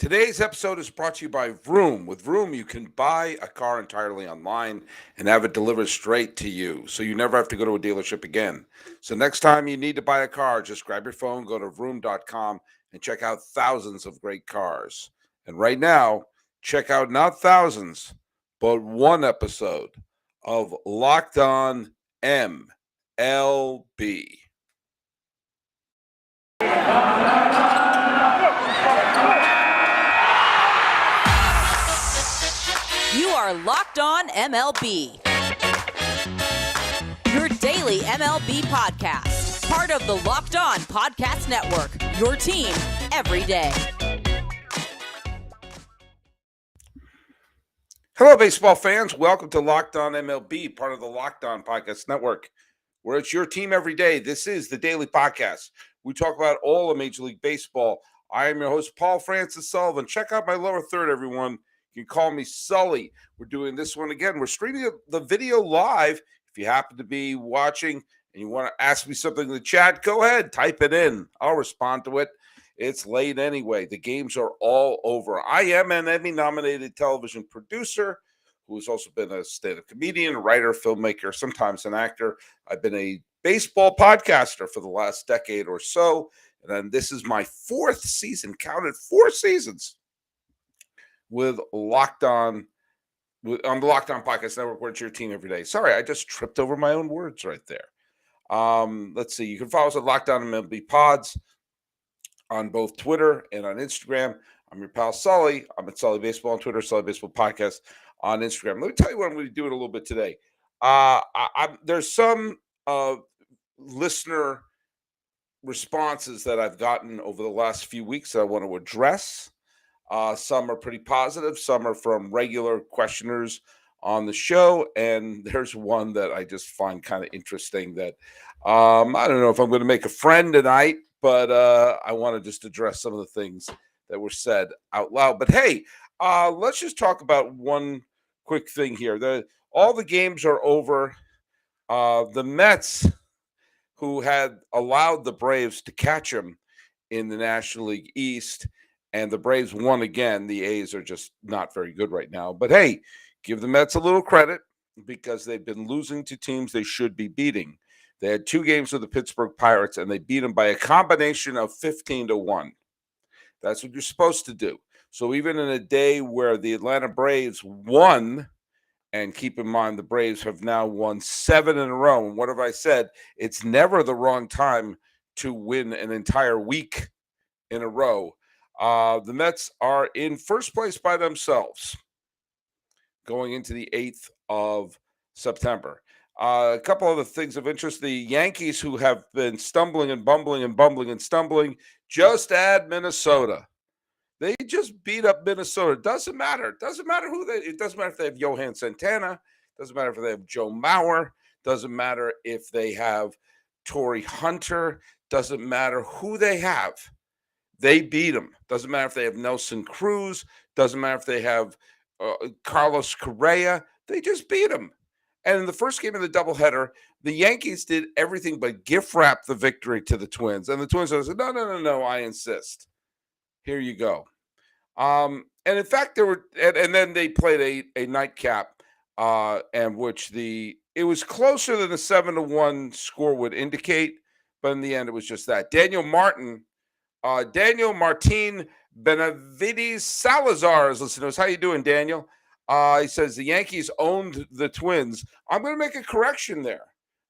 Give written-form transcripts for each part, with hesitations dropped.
Today's episode is brought to you by Vroom. With Vroom, you can buy a car entirely online and have it delivered straight to you, so you never have to go to a dealership again. So next time you need to buy a car, just grab your phone, go to vroom.com, and check out thousands of great cars. And right now, check out not thousands, but one episode of Locked On MLB. You are Locked On MLB, your daily MLB podcast, part of the Locked On Podcast Network, your team every day. Hello, baseball fans. Welcome to Locked On MLB, part of the Locked On Podcast Network, where it's your team every day. This is the daily podcast. We talk about all of Major League Baseball. I am your host, Paul Francis Sullivan. Check out my lower third, everyone. You can call me Sully. We're doing this one again. We're streaming the video live. If you happen to be watching and you want to ask me something in the chat, go ahead, type it in. I'll respond to it. It's late anyway. The games are all over. I am an Emmy-nominated television producer who has also been a stand-up comedian, writer, filmmaker, sometimes an actor. I've been a baseball podcaster for the last decade or so, and then this is my fourth season, counted 4 seasons, with Locked On, on the Locked On Podcast Network, where it's your team every day. Sorry, I just tripped over my own words right there. Let's see. You can follow us at Locked On MLB Pods on both Twitter and on Instagram. I'm your pal Sully. I'm at Sully Baseball on Twitter, Sully Baseball Podcast on Instagram. Let me tell you what I'm going to do in a little bit today. There's some listener responses that I've gotten over the last few weeks that I want to address. Some are pretty positive. Some are from regular questioners on the show. And there's one that I just find kind of interesting that I don't know if I'm going to make a friend tonight, but I want to just address some of the things that were said out loud. But hey, let's just talk about one quick thing here. All the games are over. The Mets, who had allowed the Braves to catch them in the National League East, and the Braves won again. The A's are just not very good right now. But hey, give the Mets a little credit because they've been losing to teams they should be beating. They had 2 games with the Pittsburgh Pirates, and they beat them by a combination of 15-1. That's what you're supposed to do. So even in a day where the Atlanta Braves won, and keep in mind the Braves have now won 7 in a row, and what have I said? It's never the wrong time to win an entire week in a row. The Mets are in first place by themselves going into the 8th of September. A couple other things of interest. The Yankees, who have been stumbling and bumbling and bumbling and stumbling, just add Minnesota. They just beat up Minnesota. Doesn't matter. It doesn't matter if they have Johan Santana. Doesn't matter if they have Joe Mauer. Doesn't matter if they have Torrey Hunter. Doesn't matter who they have. They beat them. Doesn't matter if they have Nelson Cruz. Doesn't matter if they have Carlos Correa. They just beat them. And in the first game of the doubleheader, the Yankees did everything but gift wrap the victory to the Twins. And the Twins said, no, I insist. Here you go. And in fact, and then they played a nightcap, and which it was closer than the 7-1 score would indicate, but in the end, it was just that. Daniel Martin Benavides Salazar is listening to us. How you doing, Daniel? He says the Yankees owned the Twins. I'm going to make a correction there.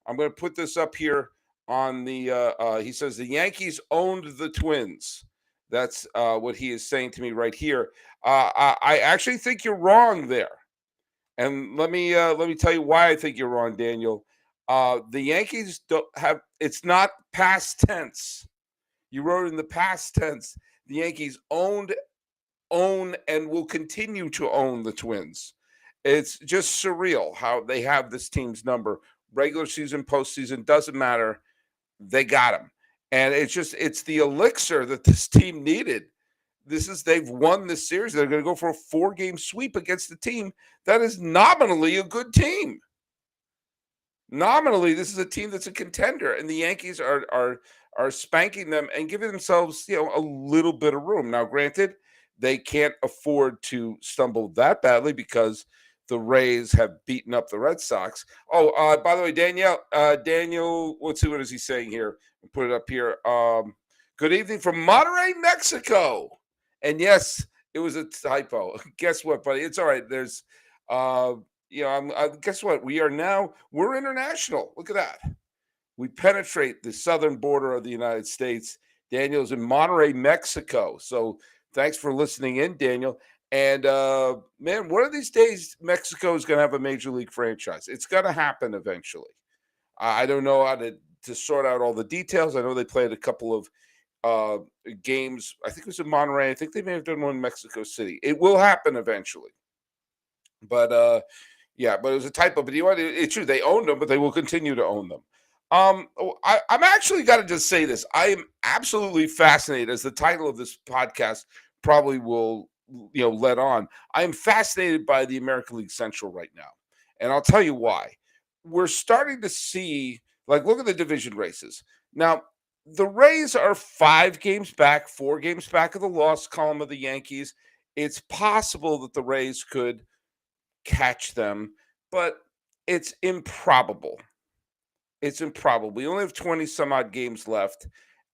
I'm going to put this up here on the. He says the Yankees owned the Twins. That's what he is saying to me right here. I actually think you're wrong there, and let me tell you why I think you're wrong, Daniel. The Yankees don't have. It's not past tense. You wrote in the past tense. The Yankees own, and will continue to own the Twins. It's just surreal how they have this team's number. Regular season, postseason, doesn't matter. They got them. And it's the elixir that this team needed. They've won this series. They're going to go for a 4-game sweep against the team that is nominally a good team. Nominally, this is a team that's a contender, and the Yankees are spanking them and giving themselves, a little bit of room. Now, granted, they can't afford to stumble that badly because the Rays have beaten up the Red Sox. Oh, by the way, Daniel, let's see, what is he saying here? I'll put it up here. Good evening from Monterrey, Mexico. And yes, it was a typo. Guess what, buddy? It's all right. There's, guess what? We're international. Look at that. We penetrate the southern border of the United States. Daniel's in Monterrey, Mexico. So thanks for listening in, Daniel. And man, one of these days, Mexico is going to have a major league franchise. It's going to happen eventually. I don't know how to sort out all the details. I know they played a couple of games. I think it was in Monterrey. I think they may have done one in Mexico City. It will happen eventually. But yeah, but it was a typo. But you know what? It's true. They owned them, but they will I'm actually got to just say this. I am absolutely fascinated, as the title of this podcast probably will, let on. I am fascinated by the American League Central right now. And I'll tell you why. We're starting to see, look at the division races. Now, the Rays are 4 games back of the loss column of the Yankees. It's possible that the Rays could catch them, but it's improbable. It's improbable. We only have 20 some odd games left.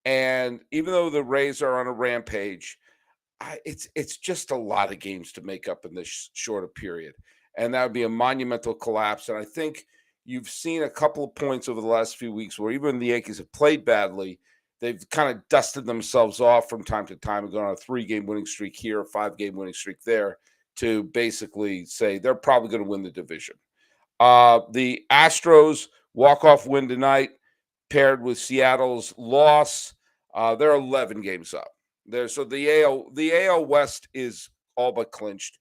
And even though the Rays are on a rampage, it's just a lot of games to make up in this shorter period. And that would be a monumental collapse. And I think you've seen a couple of points over the last few weeks where even the Yankees have played badly. They've kind of dusted themselves off from time to time and gone on a 3-game winning streak here, a 5-game winning streak there, to basically say they're probably going to win the division. The Astros walk-off win tonight, paired with Seattle's loss. They're 11 games up. So the AL West is all but clinched.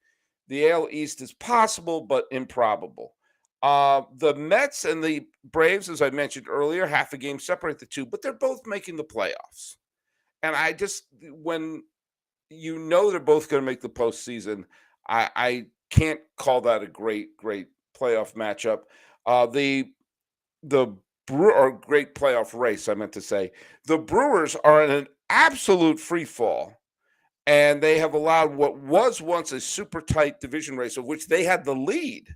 The AL East is possible, but improbable. The Mets and the Braves, as I mentioned earlier, half a game separate the two, but they're both making the playoffs. And when they're both going to make the postseason, I can't call that a great playoff matchup. The great playoff race, I meant to say. The Brewers are in an absolute free fall, and they have allowed what was once a super tight division race, of which they had the lead,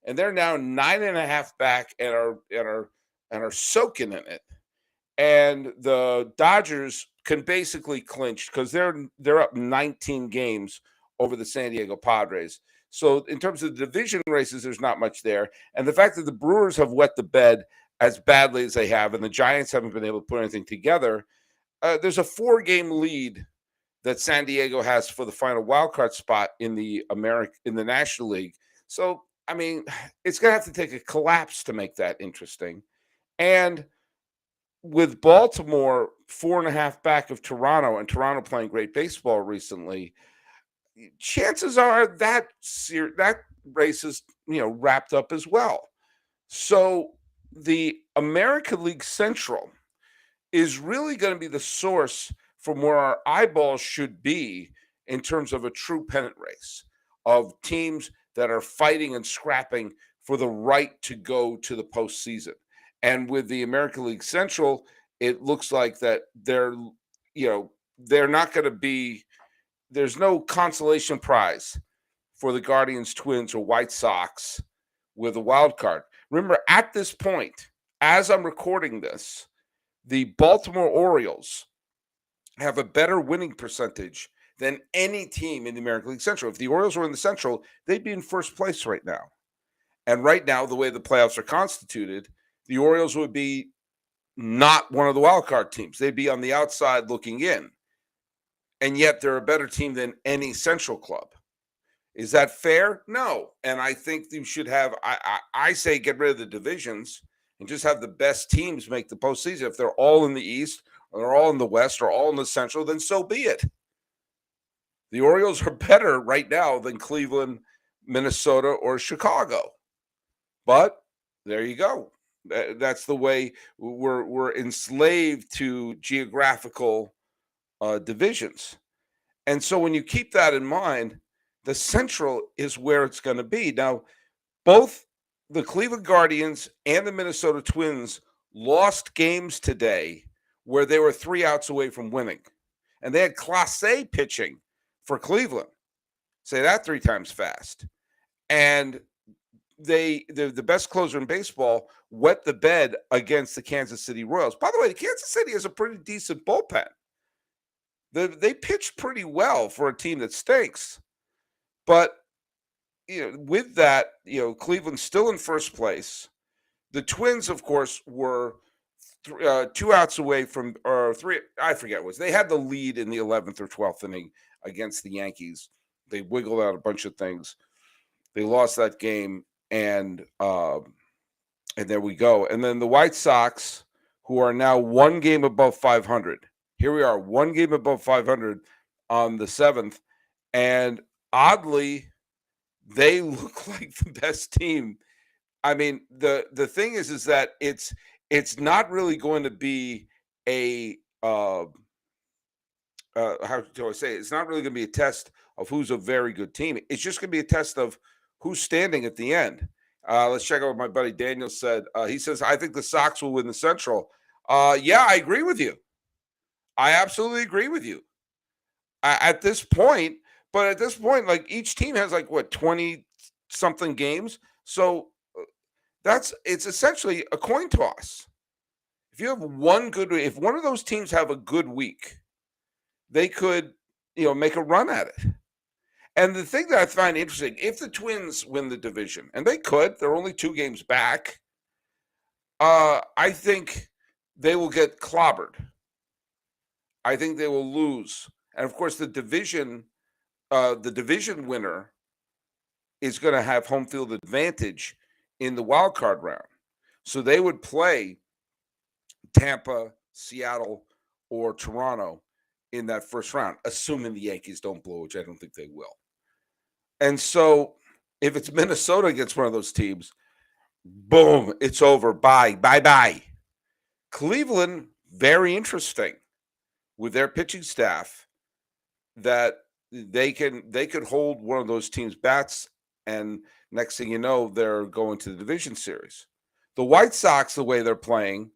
and they're now 9.5 back and are soaking in it. And the Dodgers can basically clinch because they're up 19 games over the San Diego Padres. So in terms of the division races, there's not much there. And the fact that the Brewers have wet the bed as badly as they have, and the Giants haven't been able to put anything together, there's a 4-game lead that San Diego has for the final wildcard spot in the National League. So, I mean, it's going to have to take a collapse to make that interesting. And with Baltimore 4.5 back of Toronto, and Toronto playing great baseball recently, chances are that race is wrapped up as well. So the American League Central is really going to be the source from where our eyeballs should be in terms of a true pennant race of teams that are fighting and scrapping for the right to go to the postseason. And with the American League Central, it looks like that they're not going to be. There's no consolation prize for the Guardians, Twins, or White Sox with a wild card. Remember, at this point, as I'm recording this, the Baltimore Orioles have a better winning percentage than any team in the American League Central. If the Orioles were in the Central, they'd be in first place right now. And right now, the way the playoffs are constituted, the Orioles would be not one of the wild card teams. They'd be on the outside looking in. And yet they're a better team than any Central club. Is that fair? No. And I think you should have, I say get rid of the divisions and just have the best teams make the postseason. If they're all in the East, or they're all in the West, or all in the Central, then so be it. The Orioles are better right now than Cleveland, Minnesota, or Chicago. But there you go. That's the way we're enslaved to geographical divisions. And so when you keep that in mind, the Central is where it's going to be. Now, both the Cleveland Guardians and the Minnesota Twins lost games today where they were 3 outs away from winning. And they had Clase pitching for Cleveland. Say that 3 times fast. And the best closer in baseball wet the bed against the Kansas City Royals. By the way, Kansas City has a pretty decent bullpen. They pitched pretty well for a team that stinks. But with that, Cleveland's still in first place. The Twins, of course, were 2 outs away from, or 3, I forget what it was. They had the lead in the 11th or 12th inning against the Yankees. They wiggled out a bunch of things. They lost that game, and there we go. And then the White Sox, who are now 1 game above 500. Here we are, 1 game above 500 on the 7th. And oddly, they look like the best team. I mean, the thing is that it's not really going to be a how do I say it? It's not really going to be a test of who's a very good team. It's just going to be a test of who's standing at the end. Let's check out what my buddy Daniel said. He says, I think the Sox will win the Central. Yeah, I agree with you. I absolutely agree with you. At this point, like each team has like 20-something games. So it's essentially a coin toss. If you have if one of those teams have a good week, they could, make a run at it. And the thing that I find interesting, if the Twins win the division, and they could, they're only 2 games back, I think they will get clobbered. I think they will lose. And of course, the division winner is going to have home field advantage in the wild card round. So they would play Tampa, Seattle, or Toronto in that first round, assuming the Yankees don't blow, which I don't think they will. And so if it's Minnesota against one of those teams, boom, it's over. Bye. Cleveland, very interesting with their pitching staff, that they could hold one of those teams' bats, and next thing you know, they're going to the division series. The White Sox, the way they're playing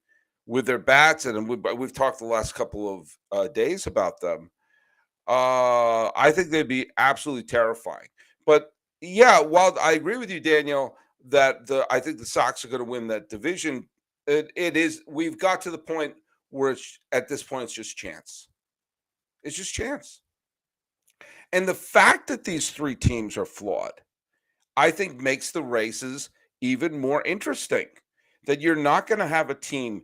with their bats, and we've talked the last couple of days about them, I think they'd be absolutely terrifying. But yeah, while I agree with you, Daniel, that I think the Sox are going to win that division, we've got to the point where at this point it's just chance. It's just chance. And the fact that these 3 teams are flawed, I think makes the races even more interesting. That you're not going to have a team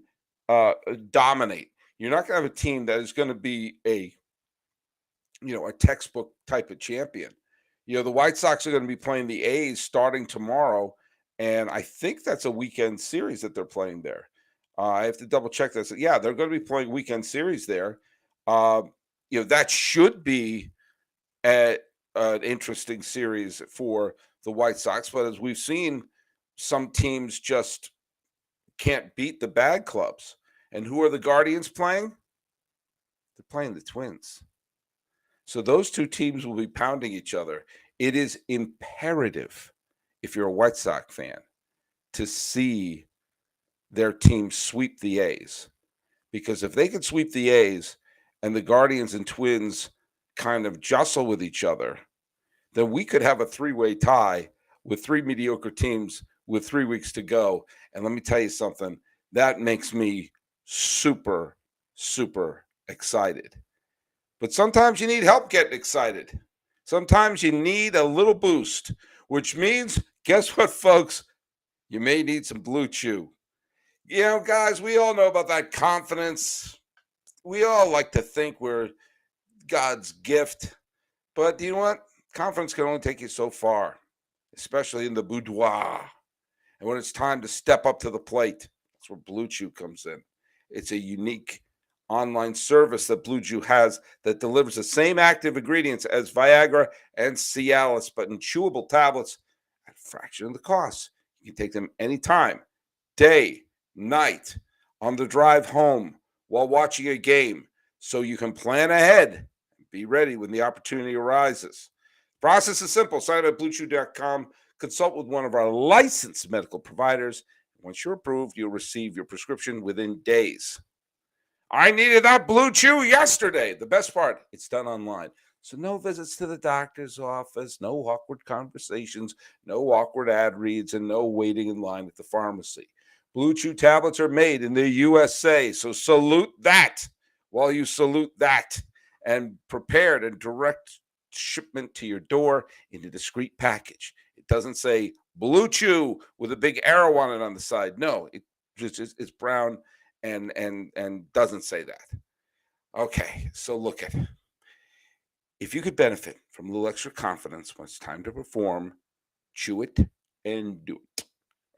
dominate. You're not going to have a team that is going to be a textbook type of champion. The White Sox are going to be playing the A's starting tomorrow, and I think that's a weekend series that they're playing there. I have to double check this. Yeah, they're going to be playing weekend series there. That should be an interesting series for the White Sox, but as we've seen, some teams just can't beat the bad clubs. And who are the Guardians playing? They're playing the Twins. So those 2 teams will be pounding each other. It is imperative, if you're a White Sox fan, to see their team sweep the A's. Because if they can sweep the A's and the Guardians and Twins kind of jostle with each other, then we could have a 3-way tie with 3 mediocre teams with 3 weeks to go. And let me tell you something, that makes me super, super excited. But sometimes you need help getting excited. Sometimes you need a little boost, which means, guess what, folks? You may need some Blue Chew. Guys, we all know about that confidence. We all like to think we're God's gift. But you know what? Confidence can only take you so far, especially in the boudoir. And when it's time to step up to the plate, that's where Blue Chew comes in. It's a unique online service that Blue Chew has that delivers the same active ingredients as Viagra and Cialis, but in chewable tablets at a fraction of the cost. You can take them anytime, day, night, on the drive home, while watching a game, so you can plan ahead and be ready when the opportunity arises. Process is simple. Sign up at BlueChew.com. Consult with one of our licensed medical providers. Once you're approved, you'll receive your prescription within days. I needed that Blue Chew yesterday. The best part, it's done online. So no visits to the doctor's office, no awkward conversations, no awkward ad reads, and no waiting in line at the pharmacy. Blue Chew tablets are made in the USA, so salute that while you salute that, and prepared and direct shipment to your door in a discreet package. It doesn't say Blue Chew with a big arrow on it on the side. No, it's brown and doesn't say that. Okay, so look at it. If you could benefit from a little extra confidence when it's time to perform, chew it and do it.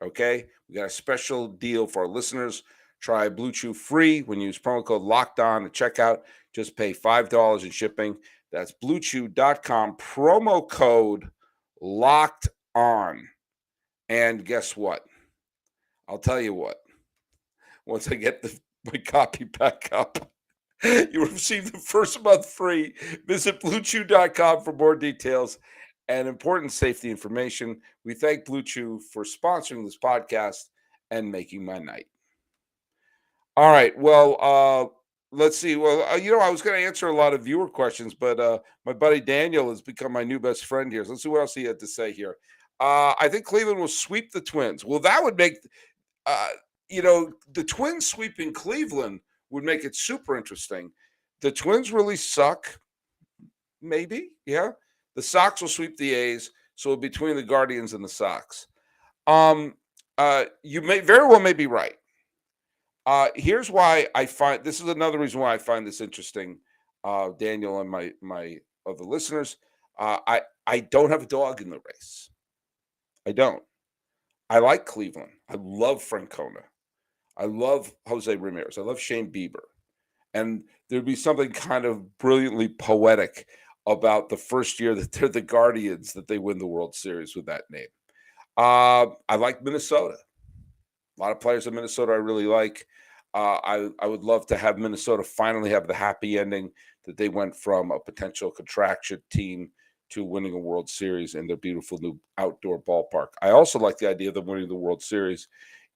Okay, we got a special deal for our listeners. Try Blue Chew free when you use promo code Locked On at checkout. Just pay $5 in shipping. That's BlueChew.com, promo code Locked On. And guess what? I'll tell you what. Once I get my copy back up, you receive the first month free. Visit BlueChew.com for more details and important safety information. We thank Blue Chew for sponsoring this podcast and making my night. All right. Well, let's see. Well, I was going to answer a lot of viewer questions, but my buddy Daniel has become my new best friend here. So let's see what else he had to say here. I think Cleveland will sweep the Twins. Well, that would make, the Twins sweeping Cleveland would make it super interesting. The Twins really suck. Maybe. Yeah. The Sox will sweep the A's. So between the Guardians and the Sox. You may very well may be right. Here's why I find this is another reason why I find this interesting, Daniel and my other listeners. I don't have a dog in the race. I don't. I like Cleveland. I love Francona. I love Jose Ramirez. I love Shane Bieber. And there'd be something kind of brilliantly poetic about the first year that they're the Guardians, that they win the World Series with that name. I like Minnesota. A lot of players in Minnesota I really like. I would love to have Minnesota finally have the happy ending that they went from a potential contraction team to winning a World Series in their beautiful new outdoor ballpark. I also like the idea of them winning the World Series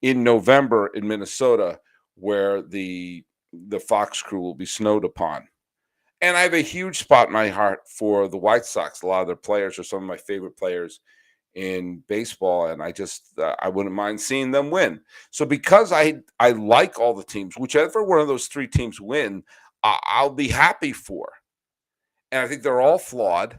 in November in Minnesota, where the Fox crew will be snowed upon. And I have a huge spot in my heart for the White Sox. A lot of their players are some of my favorite players in baseball, and I wouldn't mind seeing them win. So because I like all the teams, whichever one of those three teams win, I'll be happy for. And I think they're all flawed,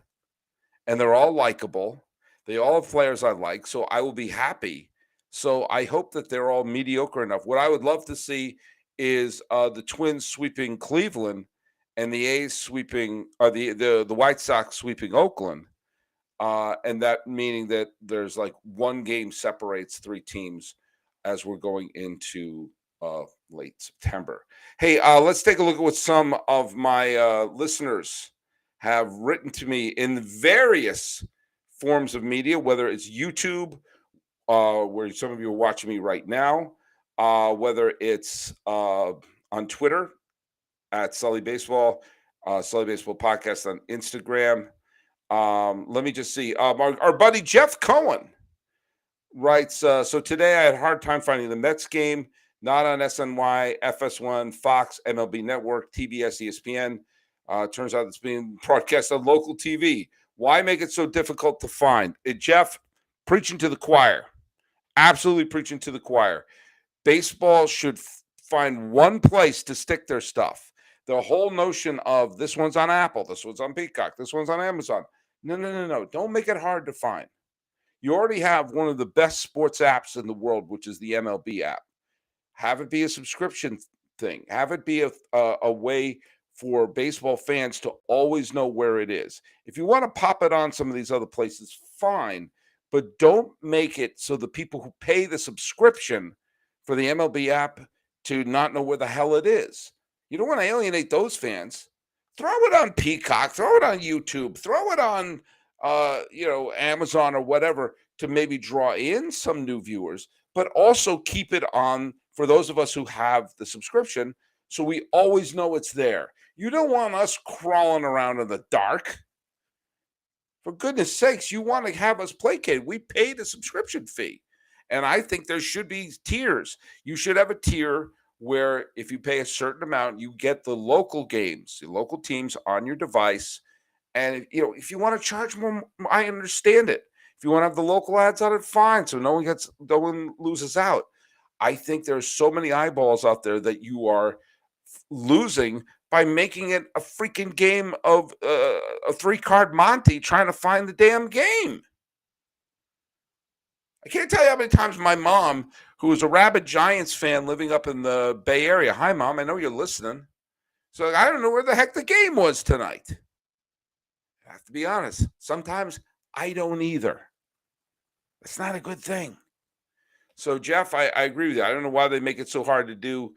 and they're all likable. They all have players I like, so I will be happy. So I hope that they're all mediocre enough. What I would love to see is the Twins sweeping Cleveland and the A's sweeping, the White Sox sweeping Oakland. And that meaning that there's like one game separates three teams as we're going into late September. Hey, let's take a look at what some of my listeners have written to me in various forms of media, whether it's YouTube, where some of you are watching me right now, whether it's on Twitter at Sully Baseball Podcast on Instagram. Let me just see. Our buddy Jeff Cohen writes, so today I had a hard time finding the Mets game, not on SNY, FS1, Fox, MLB Network, TBS, ESPN. Turns out it's being broadcast on local TV. Why make it so difficult to find? Jeff, preaching to the choir. Absolutely preaching to the choir. Baseball should find one place to stick their stuff. The whole notion of this one's on Apple, this one's on Peacock, this one's on Amazon. No. Don't make it hard to find. You already have one of the best sports apps in the world, which is the MLB app. Have it be a subscription thing. Have it be a way for baseball fans to always know where it is. If you want to pop it on some of these other places, fine. But don't make it so the people who pay the subscription for the MLB app to not know where the hell it is. You don't want to alienate those fans. Throw it on Peacock, throw it on YouTube, throw it on Amazon or whatever to maybe draw in some new viewers, but also keep it on for those of us who have the subscription so we always know it's there. You don't want us crawling around in the dark. For goodness sakes, you want to have us placated. We paid a subscription fee. And I think there should be tiers. You should have a tier where if you pay a certain amount, you get the local games, the local teams on your device And if you want to charge more, I understand it. If you want to have the local ads on it, fine. So no one loses out. I think there's so many eyeballs out there that you are losing by making it a freaking game of a 3-card Monte trying to find the damn game. I can't tell you how many times my mom, who is a rabid Giants fan living up in the Bay Area, hi, Mom, I know you're listening. So I don't know where the heck the game was tonight. I have to be honest. Sometimes I don't either. It's not a good thing. So, Jeff, I agree with you. I don't know why they make it so hard to do.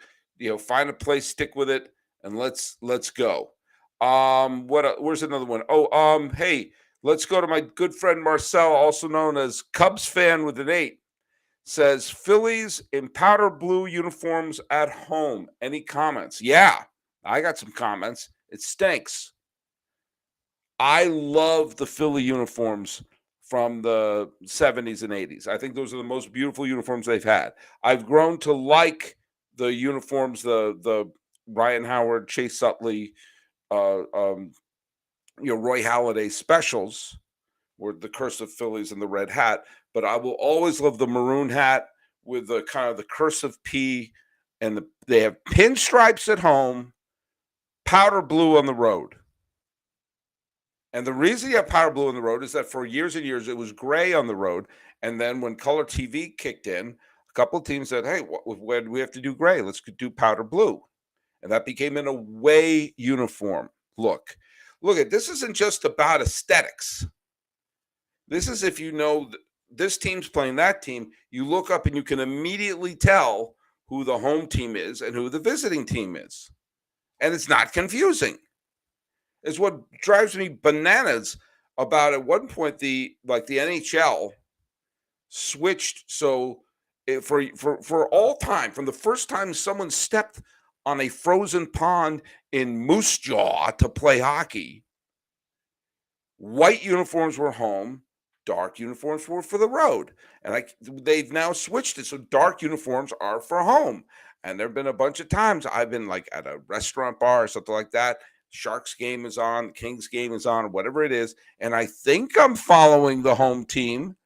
Find a place, stick with it, and let's go. Where's another one? Oh, hey, let's go to my good friend Marcel, also known as Cubs fan with an 8. Says Phillies in powder blue uniforms at home. Any comments? Yeah, I got some comments. It stinks. I love the Philly uniforms from the 70s and 80s. I think those are the most beautiful uniforms they've had. I've grown to like the uniforms, the Ryan Howard, Chase Utley, Roy Halladay specials, were the cursive Phillies and the red hat. But I will always love the maroon hat with the kind of the cursive P, and they have pinstripes at home, powder blue on the road. And the reason you have powder blue on the road is that for years and years, it was gray on the road. And then when color TV kicked in, a couple of teams said, hey, where do we have to do gray? Let's do powder blue. And that became an away uniform look. Look, this isn't just about aesthetics. This is if you know this team's playing that team, you look up and you can immediately tell who the home team is and who the visiting team is. And it's not confusing. Is what drives me bananas about at one point the NHL switched so for all time, from the first time someone stepped on a frozen pond in Moose Jaw to play hockey, white uniforms were home, dark uniforms were for the road. And they've now switched it so dark uniforms are for home. And there have been a bunch of times I've been like at a restaurant bar or something like that. Sharks game is on, the Kings game is on, whatever it is. And I think I'm following the home team,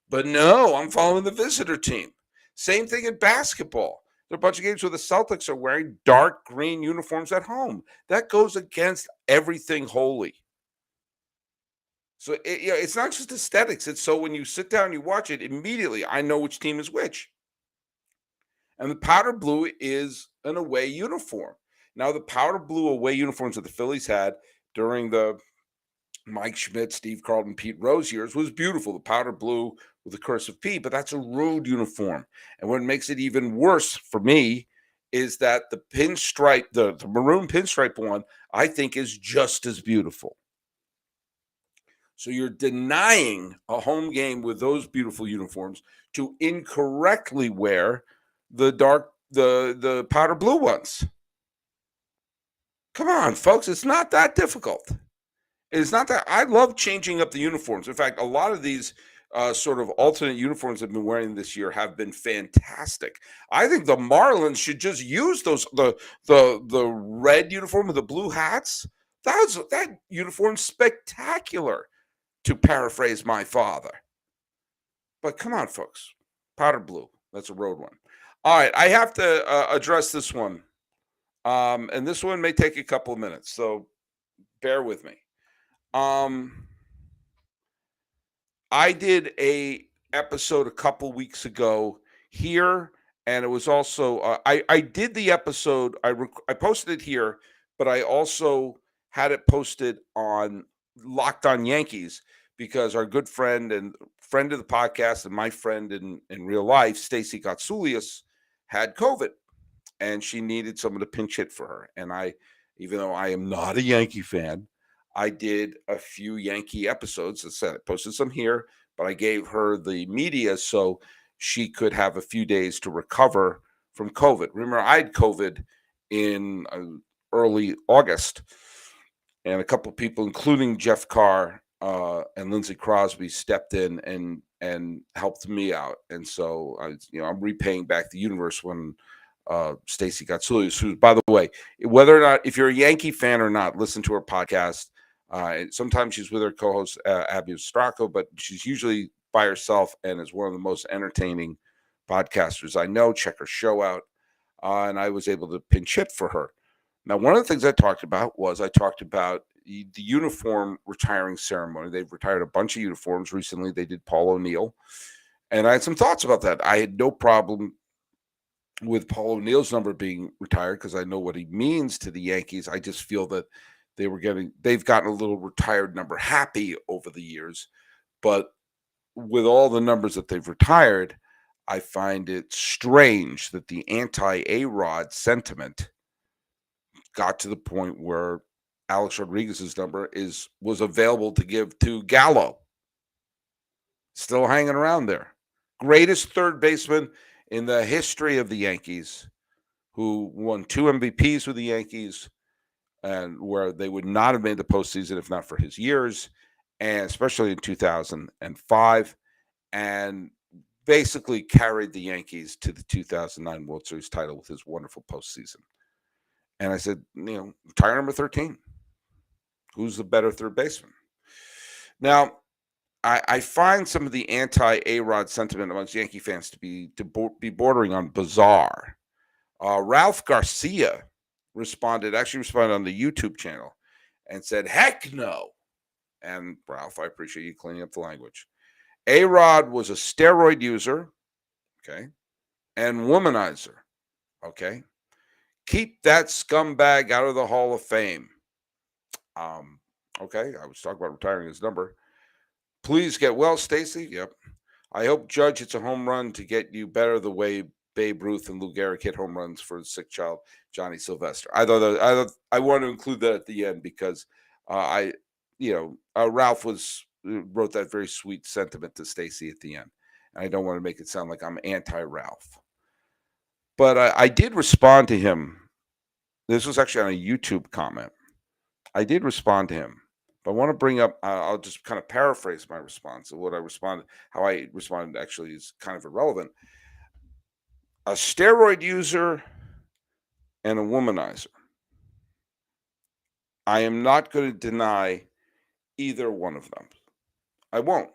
but no, I'm following the visitor team. Same thing in basketball. There are a bunch of games where the Celtics are wearing dark green uniforms at home. That goes against everything holy. So it's not just aesthetics. It's so when you sit down and you watch it, immediately I know which team is which. And the powder blue is an away uniform. Now, the powder blue away uniforms that the Phillies had during the Mike Schmidt, Steve Carlton, Pete Rose years was beautiful. The powder blue with the cursive P, but that's a road uniform. And what makes it even worse for me is that the pinstripe, the maroon pinstripe one, I think is just as beautiful. So you're denying a home game with those beautiful uniforms to incorrectly wear the powder blue ones. Come on, folks. It's not that difficult. It's not that. I love changing up the uniforms. In fact, a lot of these sort of alternate uniforms I've been wearing this year have been fantastic. I think the Marlins should just use those the red uniform with the blue hats. That uniform's spectacular, to paraphrase my father. But come on, folks. Powder blue. That's a road one. All right. I have to address this one. And this one may take a couple of minutes, so bear with me. I did a episode a couple weeks ago here, and it was also I did the episode. I posted it here, but I also had it posted on Locked On Yankees because our good friend and friend of the podcast and my friend in real life, Stacy Gotsulias, had COVID. And she needed someone to pinch hit for her. And even though I am not a Yankee fan, I did a few Yankee episodes. I posted some here, but I gave her the media so she could have a few days to recover from COVID. Remember, I had COVID in early August, and a couple of people, including Jeff Carr and Lindsey Crosby, stepped in and helped me out. And so I'm repaying back the universe when Stacy Gotsulias, who, by the way, whether or not, if you're a Yankee fan or not, listen to her podcast. Sometimes she's with her co-host Abby Stracco, but she's usually by herself and is one of the most entertaining podcasters I know. Check her show out, and I was able to pinch hit for her. Now, one of the things I talked about the uniform retiring ceremony. They've retired a bunch of uniforms recently. They did Paul O'Neill, and I had some thoughts about that. I had no problem with Paul O'Neill's number being retired because I know what he means to the Yankees. I just feel that they've gotten a little retired number happy over the years, but with all the numbers that they've retired, I find it strange that the anti-A-Rod sentiment got to the point where Alex Rodriguez's number was available to give to Gallo. Still hanging around there. Greatest third baseman in the history of the Yankees, who won 2 MVPs with the Yankees, and where they would not have made the postseason if not for his years, and especially in 2005, and basically carried the Yankees to the 2009 World Series title with his wonderful postseason. And I said, retire number 13. Who's the better third baseman? Now, I find some of the anti-A-Rod sentiment amongst Yankee fans to be bordering on bizarre. Ralph Garcia responded on the YouTube channel and said, heck no. And Ralph, I appreciate you cleaning up the language. A-Rod was a steroid user, okay, and womanizer, okay. Keep that scumbag out of the Hall of Fame. Okay, I was talking about retiring his number. Please get well, Stacy. Yep. I hope Judge hits a home run to get you better the way Babe Ruth and Lou Gehrig hit home runs for his sick child, Johnny Sylvester. I want to include that at the end because Ralph wrote that very sweet sentiment to Stacy at the end. And I don't want to make it sound like I'm anti-Ralph. But I did respond to him. This was actually on a YouTube comment. I did respond to him. But I want to bring up, I'll just kind of paraphrase my response. So how I responded actually is kind of irrelevant. A steroid user and a womanizer. I am not going to deny either one of them. I won't.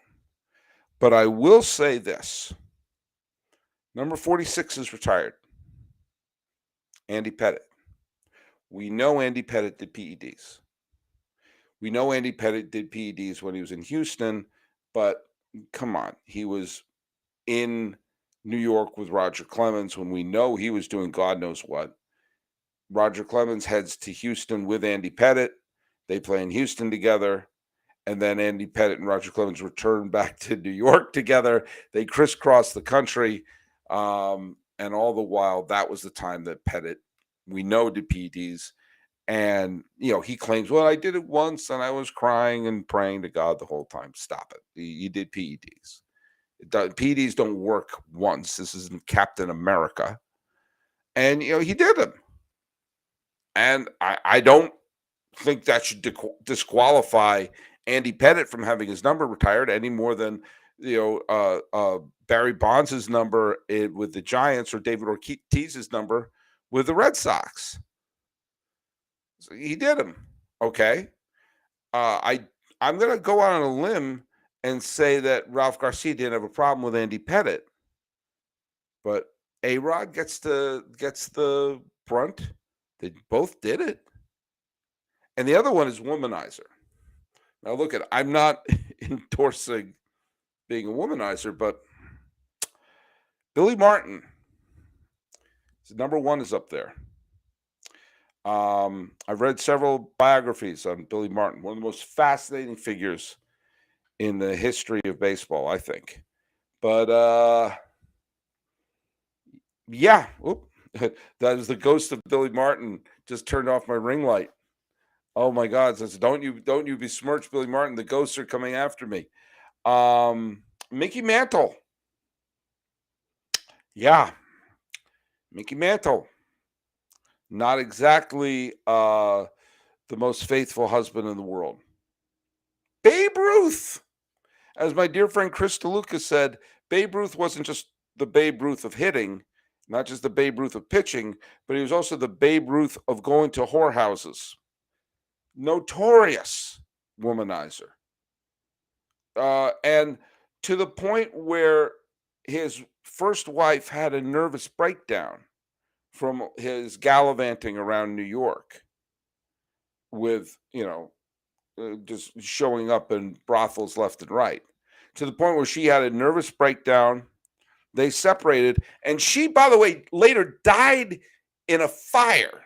But I will say this. Number 46 is retired. Andy Pettitte. We know Andy Pettitte did PEDs. We know Andy Pettitte did PEDs when he was in Houston, but come on. He was in New York with Roger Clemens when we know he was doing God knows what. Roger Clemens heads to Houston with Andy Pettitte. They play in Houston together. And then Andy Pettitte and Roger Clemens return back to New York together. They crisscross the country. And all the while, that was the time that Pettitte, we know, did PEDs. And, he claims, well, I did it once and I was crying and praying to God the whole time. Stop it. You did PEDs. PEDs don't work once. This isn't Captain America. And, he did them. And I don't think that should disqualify Andy Pettitte from having his number retired any more than, Barry Bonds' number with the Giants or David Ortiz's number with the Red Sox. So he did them. Okay. I'm going to go out on a limb and say that Ralph Garcia didn't have a problem with Andy Pettitte, but A-Rod gets the brunt. They both did it. And the other one is womanizer. Now look I'm not endorsing being a womanizer, but Billy Martin, number 1 is up there. I've read several biographies on Billy Martin, one of the most fascinating figures in the history of baseball, I think. But yeah, that is the ghost of Billy Martin. Just turned off my ring light. Oh my God! Says, don't you besmirch Billy Martin? The ghosts are coming after me. Mickey Mantle. Yeah, Mickey Mantle. Not exactly the most faithful husband in the world. Babe Ruth. As my dear friend Chris DeLuca said, Babe Ruth wasn't just the Babe Ruth of hitting, not just the Babe Ruth of pitching, but he was also the Babe Ruth of going to whorehouses. Notorious womanizer. And to the point where his first wife had a nervous breakdown from his gallivanting around New York with, just showing up in brothels left and right, to the point where she had a nervous breakdown. They separated, and she, by the way, later died in a fire.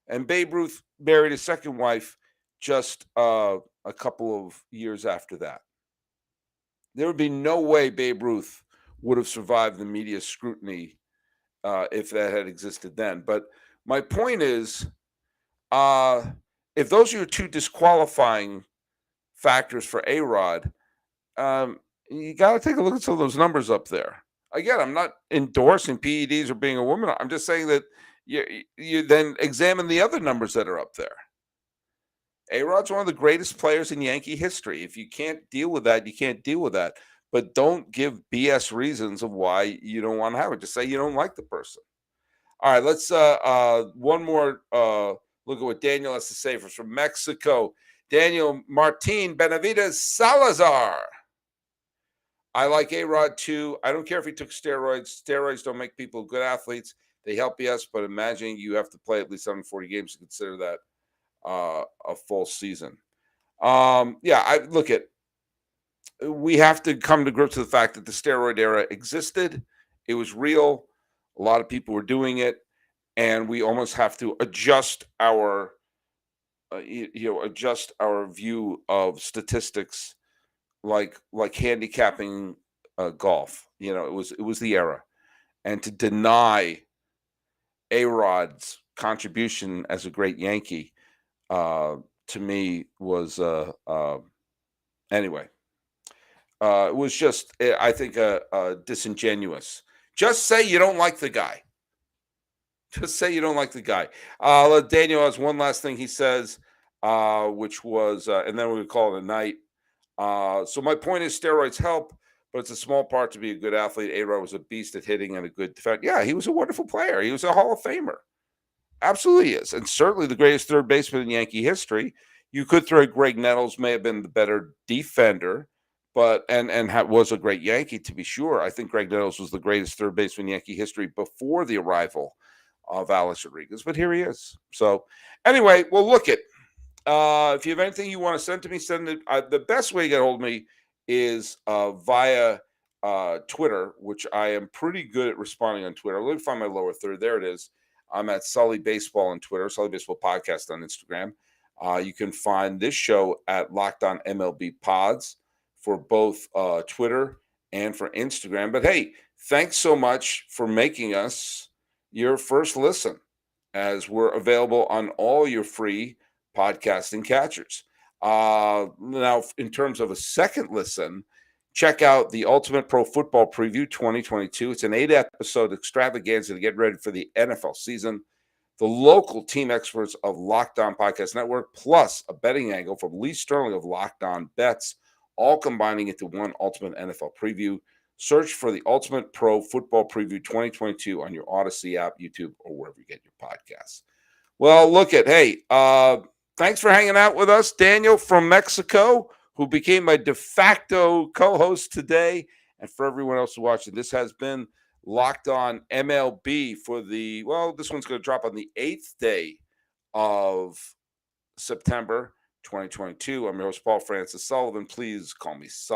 And Babe Ruth married his second wife just a couple of years after that. There would be no way Babe Ruth would have survived the media scrutiny if that had existed then. But my point is, if those are your two disqualifying factors for A-Rod, you got to take a look at some of those numbers up there. Again, I'm not endorsing PEDs or being a woman. I'm just saying that you then examine the other numbers that are up there. A-Rod's one of the greatest players in Yankee history. If you can't deal with that, you can't deal with that. But don't give BS reasons of why you don't want to have it. Just say you don't like the person. All right, let's one more look at what Daniel has to say for us from Mexico. Daniel Martin Benavides Salazar. I like A-Rod too. I don't care if he took steroids. Steroids don't make people good athletes. They help, yes, but imagine you have to play at least 140 games to consider that a full season. We have to come to grips with the fact that the steroid era existed. It was real. A lot of people were doing it, and we almost have to adjust our view of statistics, like handicapping golf. It was the era, and to deny A-Rod's contribution as a great Yankee, to me was anyway. It was just, I think, disingenuous. Just say you don't like the guy. Just say you don't like the guy. Daniel has one last thing he says, which was, and then we would call it a night. So my point is, steroids help, but it's a small part to be a good athlete. A-Rod was a beast at hitting and a good defense. Yeah, he was a wonderful player. He was a Hall of Famer. Absolutely is, and certainly the greatest third baseman in Yankee history. You could throw Greg Nettles, may have been the better defender, but was a great Yankee, to be sure. I think Greg Nettles was the greatest third baseman in Yankee history before the arrival of Alex Rodriguez, but here he is. So anyway, well, look at if you have anything you want to send to me, send it. The best way to get a hold of me is via Twitter, which I am pretty good at responding on Twitter. Let me find my lower third. There it is. I'm at Sully Baseball on Twitter, Sully Baseball Podcast on Instagram. You can find this show at Locked On MLB Pods for both Twitter and for Instagram. But hey, thanks so much for making us your first listen, as we're available on all your free podcasting catchers. Now, in terms of a second listen, check out the Ultimate Pro Football Preview 2022. It's an 8-episode extravaganza to get ready for the NFL season. The local team experts of Locked On Podcast Network, plus a betting angle from Lee Sterling of Locked On Bets, all combining into one ultimate NFL preview. Search for the Ultimate Pro Football Preview 2022 on your Odyssey app, YouTube, or wherever you get your podcasts. Well, thanks for hanging out with us, Daniel from Mexico, who became my de facto co-host today. And for everyone else watching, this has been Locked On MLB for this one's going to drop on the 8th day of September 2022. I'm your host, Paul Francis Sullivan. Please call me Sully.